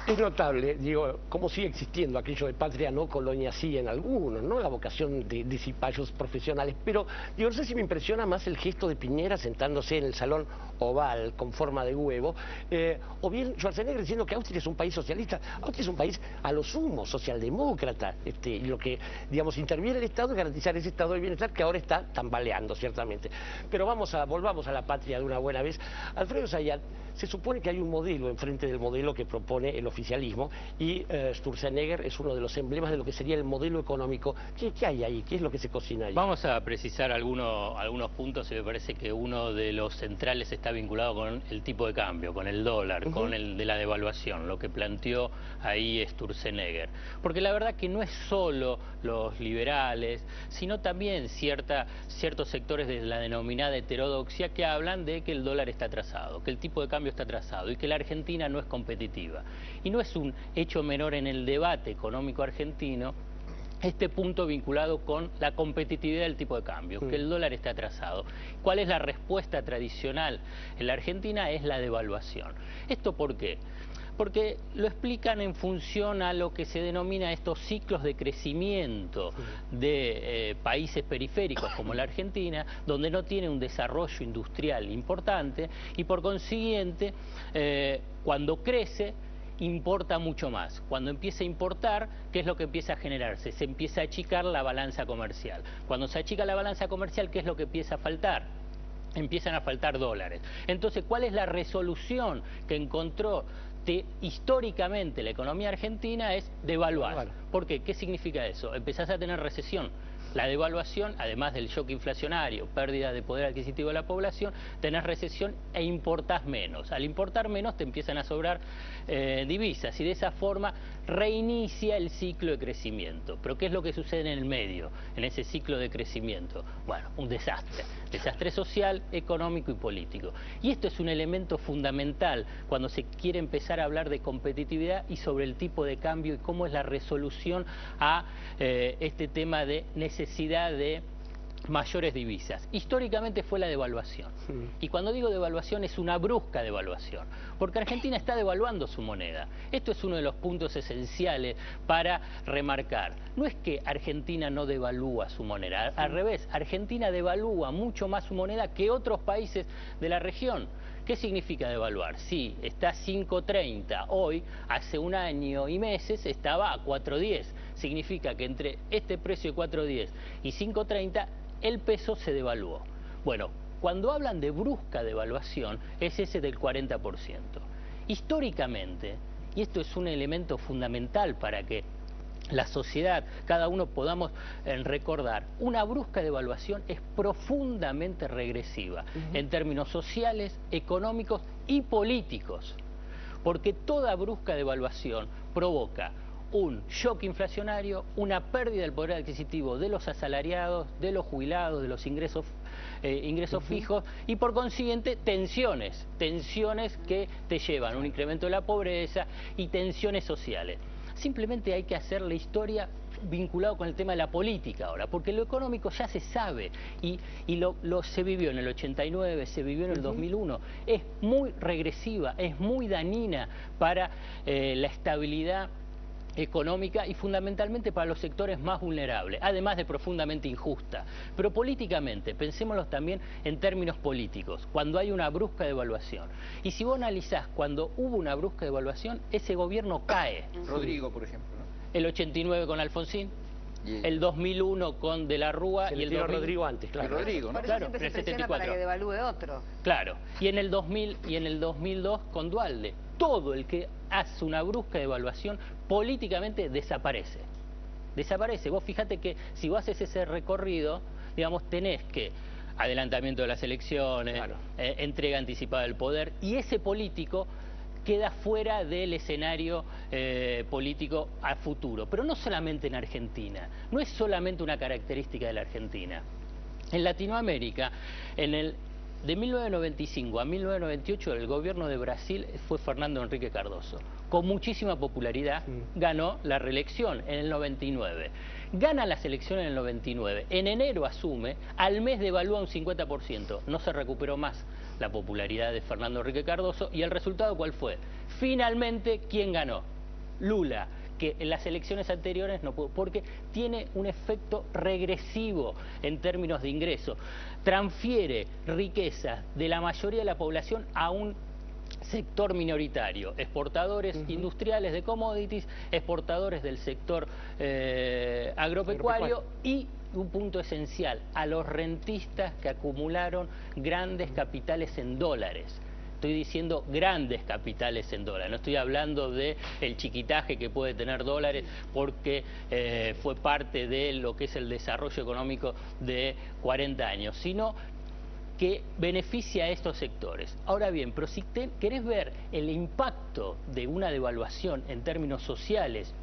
Es notable, digo, cómo sigue existiendo aquello de patria no, colonia sí en algunos, ¿no? La vocación de cipayos profesionales. Pero, digo, no sé si me impresiona más el gesto de Piñera sentándose en el salón oval con forma de huevo, o bien Schwarzenegger diciendo que Austria es un país socialista. Austria es un país a lo sumo socialdemócrata, y lo que, digamos, interviene el Estado es garantizar ese estado de bienestar que ahora está tambaleando, ciertamente. Pero volvamos a la patria de una buena vez. Alfredo Zayat, se supone que hay un modelo enfrente del modelo que propone el oficialismo y Sturzenegger es uno de los emblemas de lo que sería el modelo económico. ¿Qué hay ahí? ¿Qué es lo que se cocina ahí? Vamos a precisar algunos puntos y me parece que uno de los centrales está vinculado con el tipo de cambio, con el dólar, con el de la devaluación, lo que planteó ahí Sturzenegger. Porque la verdad que no es solo los liberales, sino también ciertos sectores de la denominada heterodoxia que hablan de que el dólar está atrasado, que el tipo de cambio está atrasado y que la Argentina no es competitiva. Y no es un hecho menor en el debate económico argentino este punto vinculado con la competitividad del tipo de cambio, que el dólar está atrasado. ¿Cuál es la respuesta tradicional en la Argentina? Es la devaluación. ¿Esto por qué? Porque lo explican en función a lo que se denomina estos ciclos de crecimiento de países periféricos como la Argentina, donde no tiene un desarrollo industrial importante y por consiguiente cuando crece importa mucho más. Cuando empieza a importar, ¿qué es lo que empieza a generarse? Se empieza a achicar la balanza comercial. Cuando se achica la balanza comercial, ¿qué es lo que empieza a faltar? Empiezan a faltar dólares. Entonces, ¿cuál es la resolución que encontró históricamente la economía argentina? Es devaluar. ¿Por qué? ¿Qué significa eso? Empezás a tener recesión. La devaluación, además del shock inflacionario, pérdida de poder adquisitivo de la población, tenés recesión e importás menos. Al importar menos te empiezan a sobrar divisas y de esa forma reinicia el ciclo de crecimiento. Pero ¿qué es lo que sucede en el medio, en ese ciclo de crecimiento? Bueno, un desastre. Desastre social, económico y político. Y esto es un elemento fundamental cuando se quiere empezar a hablar de competitividad y sobre el tipo de cambio y cómo es la resolución a este tema de necesidad de mayores divisas. Históricamente fue la devaluación. Y cuando digo devaluación es una brusca devaluación, porque Argentina está devaluando su moneda. Esto es uno de los puntos esenciales para remarcar. No es que Argentina no devalúa su moneda, al revés, Argentina devalúa mucho más su moneda que otros países de la región. ¿Qué significa devaluar? Sí, está a 5.30, hoy, hace un año y meses, estaba a 4.10. Significa que entre este precio de 4.10 y 5.30, el peso se devaluó. Bueno, cuando hablan de brusca devaluación, es ese del 40%. Históricamente, y esto es un elemento fundamental para que la sociedad, cada uno podamos recordar, una brusca devaluación es profundamente regresiva en términos sociales, económicos y políticos, porque toda brusca devaluación provoca un shock inflacionario, una pérdida del poder adquisitivo de los asalariados, de los jubilados, de los ingresos fijos y por consiguiente tensiones que te llevan a un incremento de la pobreza y tensiones sociales. Simplemente hay que hacer la historia vinculado con el tema de la política ahora, porque lo económico ya se sabe y se vivió en el 89, se vivió en el 2001, es muy regresiva, es muy dañina para la estabilidad económica y fundamentalmente para los sectores más vulnerables, además de profundamente injusta. Pero políticamente, pensémoslo también en términos políticos, cuando hay una brusca devaluación. Y si vos analizás cuando hubo una brusca devaluación, ese gobierno cae. Rodrigo, por ejemplo, ¿no? El 89 con Alfonsín, el 2001 con De la Rúa y el 2000... Rodrigo antes, claro. Y Rodrigo, ¿no? Por eso Claro, siempre en se el presiona 74. para que devalúe otro. Claro, y en el 2000 y en el 2002 con Duhalde. Todo el que hace una brusca devaluación políticamente desaparece. Desaparece. Vos fíjate que si vos haces ese recorrido, digamos, tenés que adelantamiento de las elecciones, claro, entrega anticipada del poder, y ese político queda fuera del escenario político a futuro. Pero no solamente en Argentina, no es solamente una característica de la Argentina. En Latinoamérica, de 1995 a 1998, el gobierno de Brasil fue Fernando Henrique Cardoso. Con muchísima popularidad ganó la reelección en el 99. Gana las elecciones en el 99. En enero asume, al mes devalúa un 50%. No se recuperó más la popularidad de Fernando Henrique Cardoso. ¿Y el resultado cuál fue? Finalmente, ¿quién ganó? Lula, que en las elecciones anteriores no pudo, porque tiene un efecto regresivo en términos de ingreso. Transfiere riqueza de la mayoría de la población a un sector minoritario, exportadores industriales de commodities, exportadores del sector agropecuario y un punto esencial, a los rentistas que acumularon grandes capitales en dólares. Estoy diciendo grandes capitales en dólares, no estoy hablando de el chiquitaje que puede tener dólares porque fue parte de lo que es el desarrollo económico de 40 años, sino que beneficia a estos sectores. Ahora bien, pero si querés ver el impacto de una devaluación en términos sociales,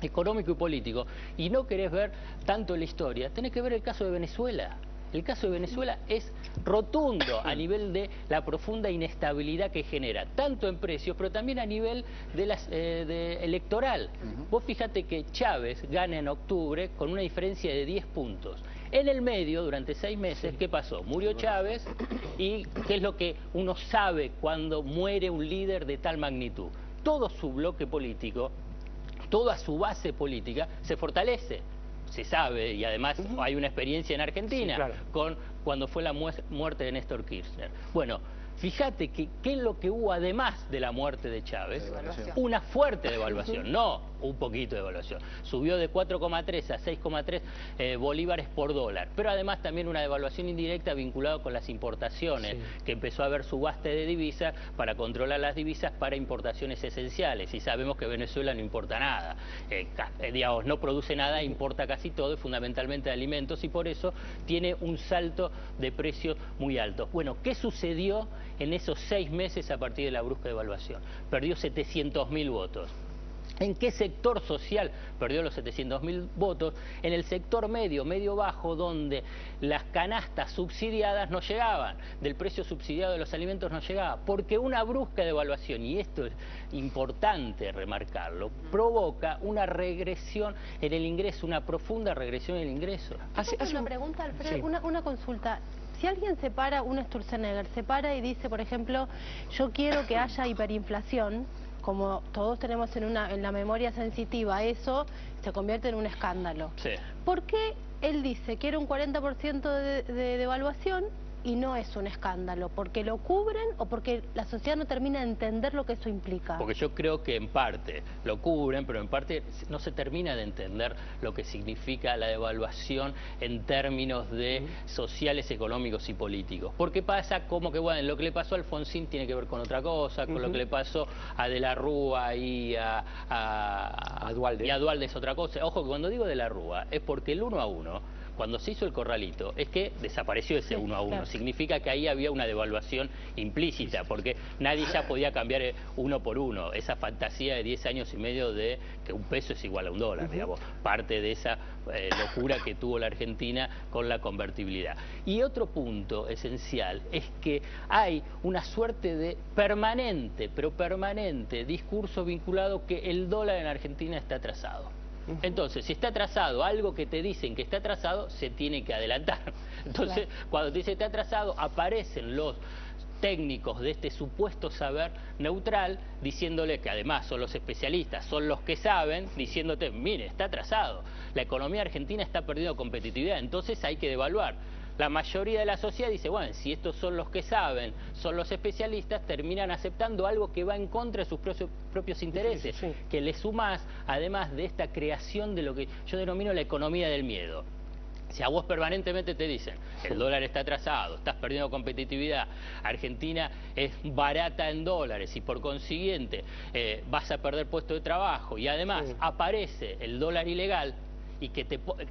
económico y político, y no querés ver tanto la historia, tenés que ver el caso de Venezuela. El caso de Venezuela es rotundo a nivel de la profunda inestabilidad que genera, tanto en precios, pero también a nivel de electoral. Vos fíjate que Chávez gana en octubre con una diferencia de 10 puntos. En el medio, durante 6 meses, ¿qué pasó? Murió Chávez y ¿qué es lo que uno sabe cuando muere un líder de tal magnitud? Todo su bloque político, toda su base política se fortalece. Se sabe, y además hay una experiencia en Argentina, con cuando fue la muerte de Néstor Kirchner. Bueno, fíjate que qué es lo que hubo además de la muerte de Chávez, una fuerte devaluación, no un poquito de devaluación. Subió de 4,3 a 6,3 bolívares por dólar, pero además también una devaluación indirecta vinculada con las importaciones, que empezó a haber subaste de divisas para controlar las divisas para importaciones esenciales, y sabemos que Venezuela no importa nada, digamos, no produce nada, importa casi todo, fundamentalmente de alimentos, y por eso tiene un salto de precios muy alto. Bueno, ¿qué sucedió en esos 6 meses a partir de la brusca devaluación? Perdió 700.000 votos. ¿En qué sector social perdió los 700.000 votos? En el sector medio, medio-bajo, donde las canastas subsidiadas no llegaban, del precio subsidiado de los alimentos no llegaba, porque una brusca devaluación, y esto es importante remarcarlo, provoca una regresión en el ingreso, una profunda regresión en el ingreso. Hace una pregunta, Alfredo, una consulta. Si alguien se para, un Sturzenegger, se para y dice, por ejemplo, yo quiero que haya hiperinflación, como todos tenemos en la memoria sensitiva, eso se convierte en un escándalo. ¿Por qué él dice quiero un 40% de devaluación y no es un escándalo? ¿Porque lo cubren o porque la sociedad no termina de entender lo que eso implica? Porque yo creo que en parte lo cubren, pero en parte no se termina de entender lo que significa la devaluación en términos de sociales, económicos y políticos. Porque pasa como que, bueno, lo que le pasó a Alfonsín tiene que ver con otra cosa, con lo que le pasó a De la Rúa y a Duhalde. Y a Duhalde es otra cosa. Ojo, que cuando digo De la Rúa es porque el 1 a 1... Cuando se hizo el corralito, es que desapareció ese 1 a 1. Claro. Significa que ahí había una devaluación implícita, porque nadie ya podía cambiar 1 por 1. Esa fantasía de 10 años y medio de que un peso es igual a un dólar, digamos, parte de esa locura que tuvo la Argentina con la convertibilidad. Y otro punto esencial es que hay una suerte de permanente, pero permanente, discurso vinculado que el dólar en Argentina está atrasado. Entonces, si está atrasado, algo que te dicen que está atrasado, se tiene que adelantar. Entonces, cuando te dice está atrasado, aparecen los técnicos de este supuesto saber neutral, diciéndole que además son los especialistas, son los que saben, diciéndote, mire, está atrasado, la economía argentina está perdiendo competitividad, entonces hay que devaluar. La mayoría de la sociedad dice, bueno, si estos son los que saben, son los especialistas, terminan aceptando algo que va en contra de sus propios intereses, que le sumás, además de esta creación de lo que yo denomino la economía del miedo. Si a vos permanentemente te dicen, el dólar está atrasado, estás perdiendo competitividad, Argentina es barata en dólares y por consiguiente vas a perder puesto de trabajo, y además aparece el dólar ilegal, y que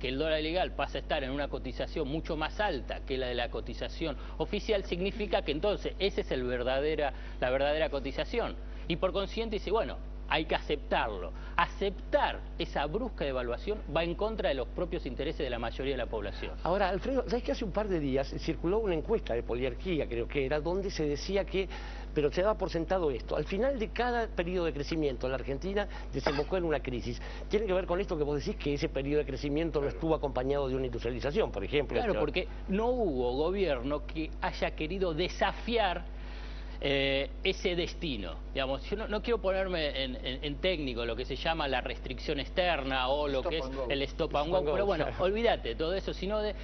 el dólar ilegal pasa a estar en una cotización mucho más alta que la de la cotización oficial, significa que entonces esa es la verdadera cotización. Y por consiguiente dice, bueno, hay que aceptarlo. Aceptar esa brusca devaluación va en contra de los propios intereses de la mayoría de la población. Ahora, Alfredo, ¿sabes que hace un par de días circuló una encuesta de Poliarquía, creo que era, donde se decía que, pero se daba por sentado esto, al final de cada periodo de crecimiento la Argentina desembocó en una crisis? Tiene que ver con esto que vos decís, que ese periodo de crecimiento no estuvo acompañado de una industrialización, por ejemplo. Claro, porque no hubo gobierno que haya querido desafiar ese destino. Digamos, yo no quiero ponerme en técnico lo que se llama la restricción externa o lo que es el stop and go, pero bueno, olvídate de todo eso, sino de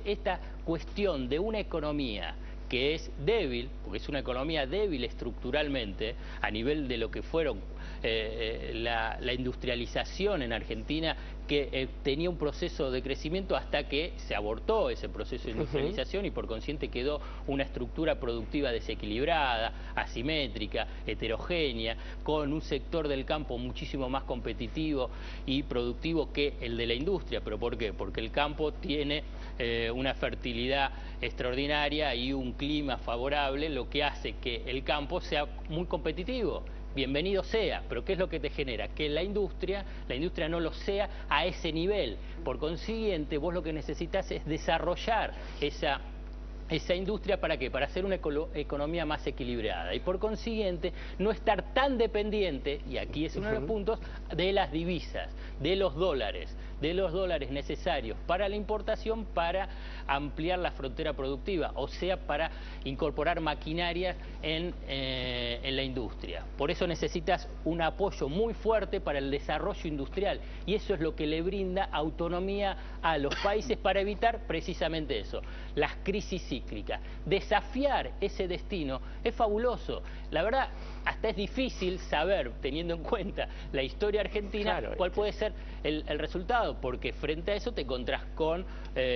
esta cuestión de una economía que es débil, porque es una economía débil estructuralmente, a nivel de lo que fueron la industrialización en Argentina, que tenía un proceso de crecimiento hasta que se abortó ese proceso de industrialización y por consiguiente quedó una estructura productiva desequilibrada, asimétrica, heterogénea, con un sector del campo muchísimo más competitivo y productivo que el de la industria. ¿Pero por qué? Porque el campo tiene una fertilidad extraordinaria y un clima favorable, lo que hace que el campo sea muy competitivo. Bienvenido sea, pero ¿qué es lo que te genera? Que la industria no lo sea a ese nivel. Por consiguiente, vos lo que necesitas es desarrollar esa industria, ¿para qué? Para hacer una economía más equilibrada y por consiguiente no estar tan dependiente, y aquí es uno de los puntos, de las divisas, de los dólares necesarios para la importación, para ampliar la frontera productiva, o sea, para incorporar maquinarias en la industria. Por eso necesitas un apoyo muy fuerte para el desarrollo industrial y eso es lo que le brinda autonomía a los países para evitar precisamente eso, las crisis cíclicas. Desafiar ese destino es fabuloso. La verdad, hasta es difícil saber, teniendo en cuenta la historia argentina, claro, cuál puede ser el resultado, porque frente a eso te encontrás con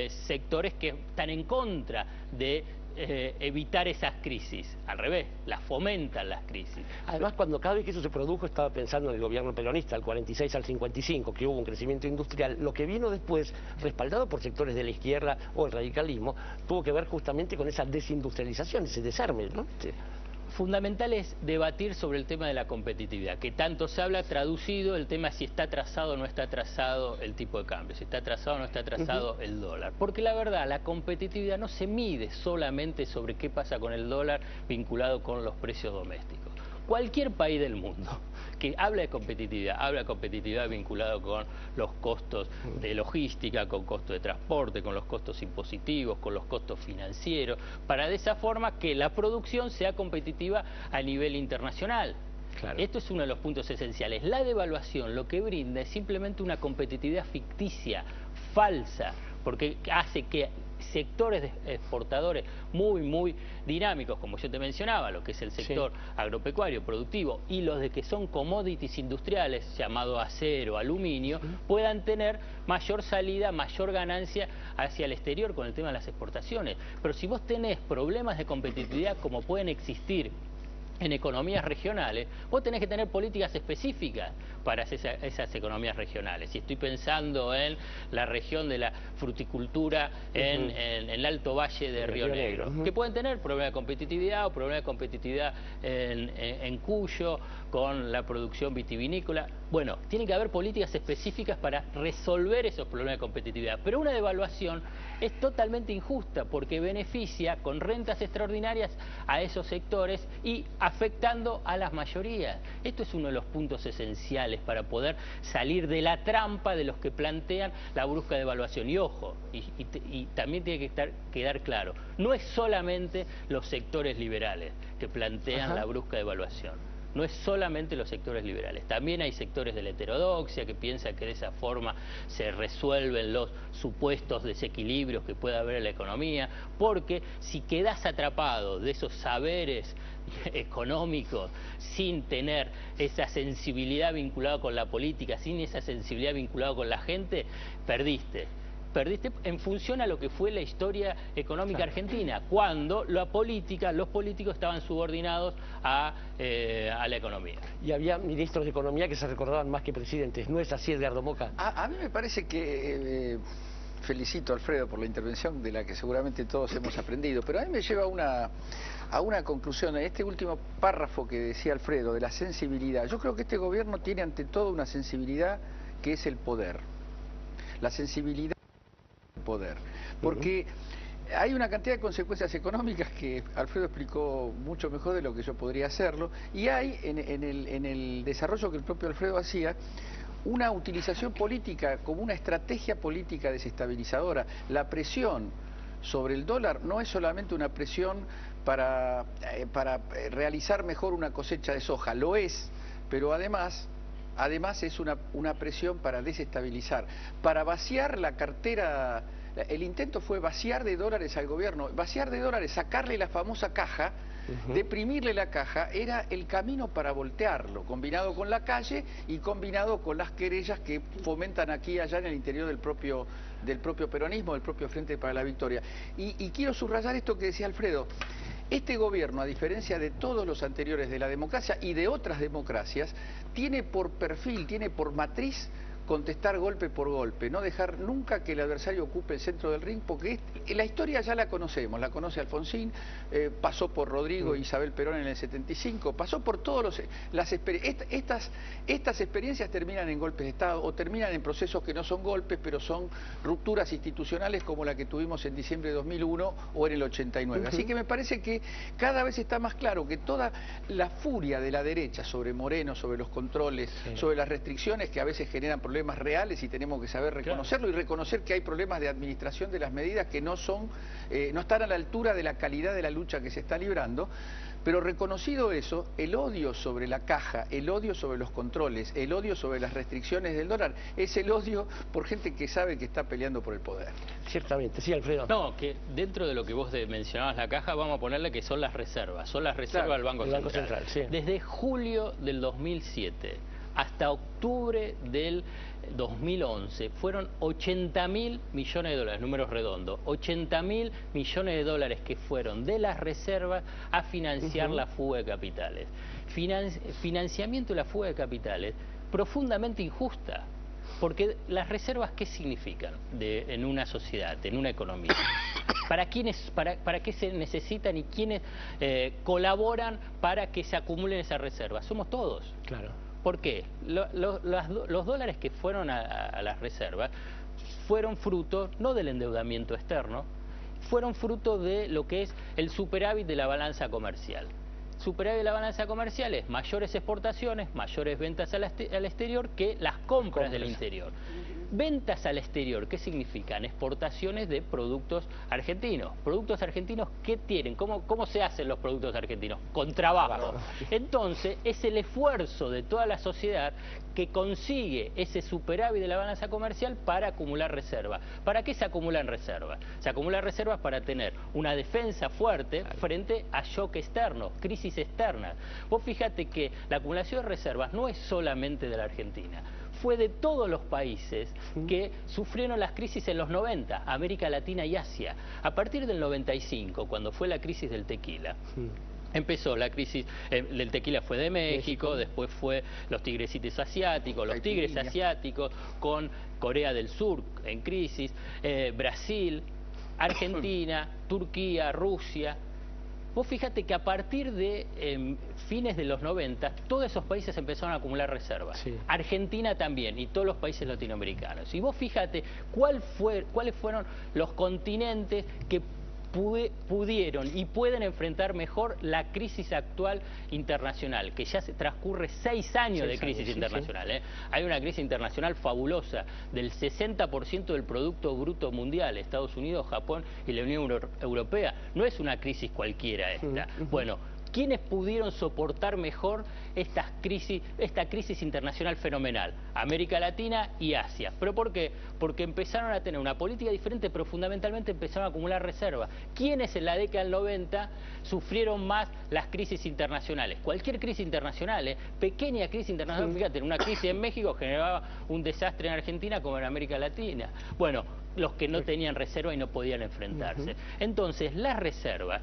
sectores que están en contra de evitar esas crisis. Al revés, las fomentan las crisis. Además, cuando cada vez que eso se produjo, estaba pensando en el gobierno peronista, al 46 al 55, que hubo un crecimiento industrial. Lo que vino después, respaldado por sectores de la izquierda o el radicalismo, tuvo que ver justamente con esa desindustrialización, ese desarme, ¿no? Sí. Fundamental es debatir sobre el tema de la competitividad, que tanto se habla, traducido el tema si está atrasado o no está atrasado el tipo de cambio, si está atrasado o no está atrasado el dólar. Porque la verdad, la competitividad no se mide solamente sobre qué pasa con el dólar vinculado con los precios domésticos. Cualquier país del mundo que habla de competitividad vinculado con los costos de logística, con costos de transporte, con los costos impositivos, con los costos financieros, para de esa forma que la producción sea competitiva a nivel internacional. Claro. Esto es uno de los puntos esenciales. La devaluación lo que brinda es simplemente una competitividad ficticia, falsa, porque hace que sectores exportadores muy dinámicos, como yo te mencionaba, lo que es el sector agropecuario, productivo, y los de que son commodities industriales, llamado acero, aluminio, puedan tener mayor salida, mayor ganancia hacia el exterior con el tema de las exportaciones. Pero si vos tenés problemas de competitividad como pueden existir en economías regionales, vos tenés que tener políticas específicas para esas economías regionales. Y estoy pensando en la región de la fruticultura en el Alto Valle de Río Negro, que pueden tener problemas de competitividad o problemas de competitividad en Cuyo, con la producción vitivinícola. Bueno, tiene que haber políticas específicas para resolver esos problemas de competitividad. Pero una devaluación es totalmente injusta porque beneficia con rentas extraordinarias a esos sectores y afectando a las mayorías. Esto es uno de los puntos esenciales para poder salir de la trampa de los que plantean la brusca devaluación. Y ojo, y también tiene que quedar claro, no es solamente los sectores liberales que plantean la brusca devaluación. No es solamente los sectores liberales, también hay sectores de la heterodoxia que piensan que de esa forma se resuelven los supuestos desequilibrios que pueda haber en la economía, porque si quedás atrapado de esos saberes económicos sin tener esa sensibilidad vinculada con la política, sin esa sensibilidad vinculada con la gente, perdiste en función a lo que fue la historia económica argentina, cuando los políticos estaban subordinados a la economía. Y había ministros de Economía que se recordaban más que presidentes, ¿no es así, Edgardo Moca? A mí me parece que, felicito a Alfredo por la intervención de la que seguramente todos hemos aprendido, pero a mí me lleva a una conclusión, este último párrafo que decía Alfredo, de la sensibilidad. Yo creo que este gobierno tiene ante todo una sensibilidad que es el poder. La sensibilidad poder, porque hay una cantidad de consecuencias económicas que Alfredo explicó mucho mejor de lo que yo podría hacerlo, y hay en el desarrollo que el propio Alfredo hacía una utilización política como una estrategia política desestabilizadora. La presión sobre el dólar no es solamente una presión para realizar mejor una cosecha de soja. Lo es, pero además es una presión para desestabilizar, para vaciar la cartera. El intento fue vaciar de dólares al gobierno, vaciar de dólares, sacarle la famosa caja, deprimirle la caja, era el camino para voltearlo, combinado con la calle y combinado con las querellas que fomentan aquí y allá en el interior del propio peronismo, del propio Frente para la Victoria. Y quiero subrayar esto que decía Alfredo. Este gobierno, a diferencia de todos los anteriores de la democracia y de otras democracias, tiene por perfil, tiene por matriz contestar golpe por golpe, no dejar nunca que el adversario ocupe el centro del ring, porque la historia ya la conocemos, la conoce Alfonsín, pasó por Rodrigo e Isabel Perón en el 75, pasó por todos estas experiencias terminan en golpes de Estado o terminan en procesos que no son golpes, pero son rupturas institucionales como la que tuvimos en diciembre de 2001 o en el 89. Así que me parece que cada vez está más claro que toda la furia de la derecha sobre Moreno, sobre los controles, sobre las restricciones que a veces generan problemas reales y tenemos que saber reconocerlo y reconocer que hay problemas de administración de las medidas que no están a la altura de la calidad de la lucha que se está librando, pero reconocido eso, el odio sobre la caja, el odio sobre los controles, el odio sobre las restricciones del dólar, es el odio por gente que sabe que está peleando por el poder. Ciertamente, sí, Alfredo. No, que dentro de lo que vos mencionabas la caja, vamos a ponerle que son las reservas del Banco Central. Sí. Desde julio del 2007 hasta octubre del 2011 fueron 80.000 millones de dólares, números redondos, 80.000 millones de dólares que fueron de las reservas a financiar la fuga de capitales. Financiamiento de la fuga de capitales profundamente injusta, porque las reservas, ¿qué significan en una sociedad, en una economía? ¿Para qué se necesitan y quiénes colaboran para que se acumulen esas reservas? Somos todos. Claro. ¿Por qué? Los dólares que fueron a las reservas fueron fruto no del endeudamiento externo, fueron fruto de lo que es el superávit de la balanza comercial. Superávit de la balanza comercial es mayores exportaciones, mayores ventas al exterior que las compras del interior. Ventas al exterior, ¿qué significan? Exportaciones de productos argentinos. ¿Productos argentinos qué tienen? ¿Cómo se hacen los productos argentinos? Con trabajo. Entonces, es el esfuerzo de toda la sociedad que consigue ese superávit de la balanza comercial para acumular reservas. ¿Para qué se acumulan reservas? Se acumulan reservas para tener una defensa fuerte frente a shock externo, crisis externas. Vos fíjate que la acumulación de reservas no es solamente de la Argentina. Fue de todos los países que sufrieron las crisis en los 90, América Latina y Asia. A partir del 95, cuando fue la crisis del tequila, empezó la crisis del tequila, fue de México, después fue los tigrecitos asiáticos, los tigres asiáticos, con Corea del Sur en crisis, Brasil, Argentina, Turquía, Rusia. Vos fíjate que a partir de fines de los 90, todos esos países empezaron a acumular reservas. Sí. Argentina también, y todos los países latinoamericanos. Y vos fíjate cuáles fueron los continentes que pudieron y pueden enfrentar mejor la crisis actual internacional, que ya se transcurre 6 años de crisis internacional. Hay una crisis internacional fabulosa del 60% del Producto Bruto Mundial, Estados Unidos, Japón y la Unión Europea. No es una crisis cualquiera esta. Bueno, ¿quiénes pudieron soportar mejor esta crisis internacional fenomenal? América Latina y Asia. ¿Pero por qué? Porque empezaron a tener una política diferente, pero fundamentalmente empezaron a acumular reservas. ¿Quiénes en la década del 90 sufrieron más las crisis internacionales? Cualquier crisis internacional, pequeña crisis internacional, fíjate, una crisis en México generaba un desastre en Argentina como en América Latina. Bueno, los que no tenían reserva y no podían enfrentarse. Entonces, las reservas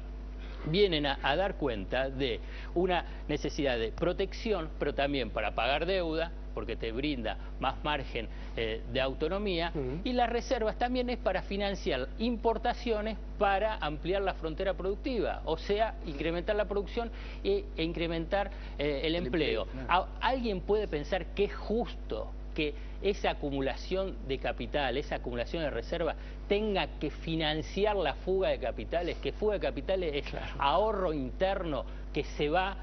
vienen a dar cuenta de una necesidad de protección, pero también para pagar deuda, porque te brinda más margen de autonomía, y las reservas también es para financiar importaciones para ampliar la frontera productiva, o sea, incrementar la producción e incrementar el empleo. ¿Alguien puede pensar que es justo que esa acumulación de capital, esa acumulación de reservas, tenga que financiar la fuga de capitales? Que fuga de capitales es ahorro interno que se va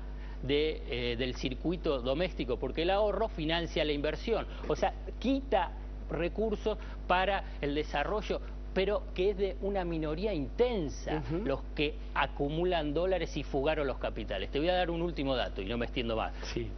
del circuito doméstico, porque el ahorro financia la inversión, o sea, quita recursos para el desarrollo pero que es de una minoría intensa los que acumulan dólares y fugaron los capitales. Te voy a dar un último dato y no me extiendo más. Sí.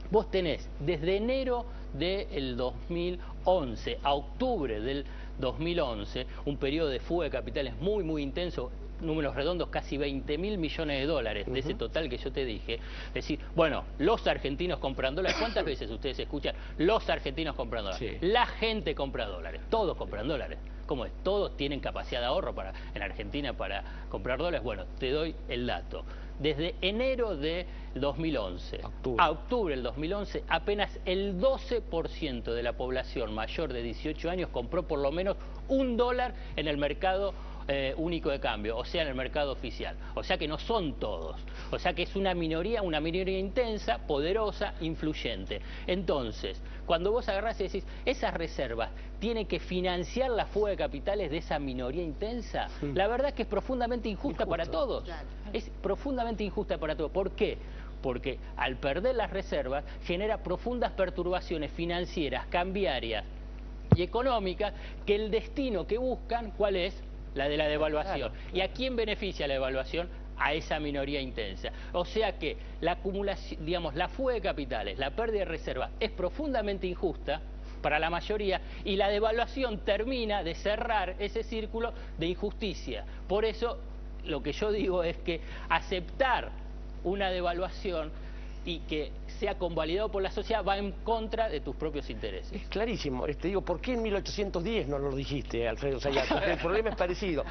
Vos tenés desde enero del 2011 a octubre del 2011 un periodo de fuga de capitales muy, muy intenso, números redondos, casi 20.000 millones de dólares de ese total que yo te dije. Es decir, bueno, los argentinos compran dólares. ¿Cuántas veces ustedes escuchan los argentinos compran dólares? Sí. La gente compra dólares, todos compran dólares. ¿Cómo es? Todos tienen capacidad de ahorro en Argentina para comprar dólares. Bueno, te doy el dato. Desde enero de 2011 a octubre del 2011, apenas el 12% de la población mayor de 18 años compró por lo menos $1 en el mercado único de cambio, o sea, en el mercado oficial. O sea que no son todos. O sea que es una minoría intensa, poderosa, influyente. Entonces, cuando vos agarrás y decís, esas reservas tienen que financiar la fuga de capitales de esa minoría intensa, la verdad es que es profundamente injusta para todos. Claro. Es profundamente injusta para todos. ¿Por qué? Porque al perder las reservas genera profundas perturbaciones financieras, cambiarias y económicas, que el destino que buscan, ¿cuál es? La de la devaluación. Claro. ¿Y a quién beneficia la devaluación? A esa minoría intensa. O sea que la acumulación, digamos, la fuga de capitales, la pérdida de reservas es profundamente injusta para la mayoría, y la devaluación termina de cerrar ese círculo de injusticia. Por eso lo que yo digo es que aceptar una devaluación y que sea convalidado por la sociedad va en contra de tus propios intereses. Es clarísimo. Digo, ¿por qué en 1810 no lo dijiste, Alfredo Zayat? Porque el problema es parecido.